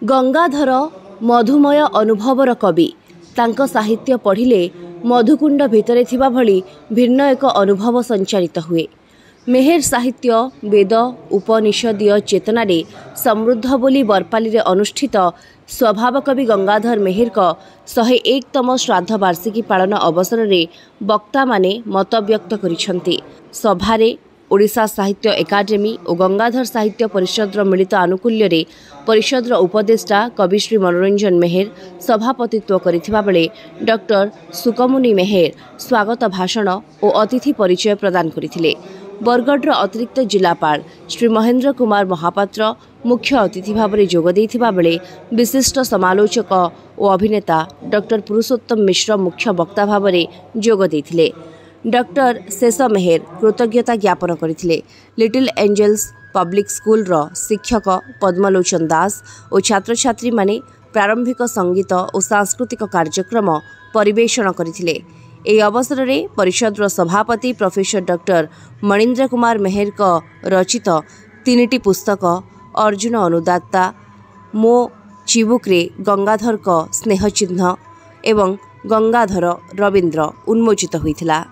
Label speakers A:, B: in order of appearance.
A: गंगाधर मधुमय अनुभवर कवि तांको साहित्य पढ़िले मधुकुंड भितरे थिबा भली भिन्न एक अनुभव संचारित हुए। मेहेर साहित्य वेद उपनिषदीय चेतना रे समृद्ध बोली बरपाली रे अनुष्ठित स्वभाव कवि गंगाधर मेहेर को 101तम श्राद्ध वार्षिकी पालन अवसर रे वक्ता माने मत व्यक्त करिसंती। सभारे ओडिशा साहित्य एकाडेमी और गंगाधर साहित्य परिषद मिलित आनुकूल्य रे परिषद उपदेष्टा कविश्री मनोरंजन मेहेर सभापतित्व करिथिबा बेले डॉक्टर सुकमुनि मेहेर स्वागत भाषण और अतिथि परिचय प्रदान करथिले। बरगढ़ अतिरिक्त जिलापाल श्री महेंद्र कुमार महापात्र मुख्य अतिथि भाव में जोग देथिबा बेले विशिष्ट समालोचक और अभिनेता डॉक्टर पुरुषोत्तम मिश्र मुख्य वक्ता भाव में जोग देथिले। डॉक्टर शेष मेहेर कृतज्ञता ज्ञापन करथिले। लिटिल एंजल्स पब्लिक स्कूल रो शिक्षक पद्मलोचन दास और छात्र छात्री माने प्रारंभिक संगीत और सांस्कृतिक कार्यक्रम परिवेषण करथिले। एही अवसर में परिषद सभापति प्रोफेसर डॉक्टर मणिन्द्र कुमार मेहेर को रचित 3टी पुस्तक अर्जुन अनुदात्ता मो चिबुक्रे गंगाधर को स्नेह चिन्ह एवं गंगाधर रवीन्द्र उन्मोचित होइथिला।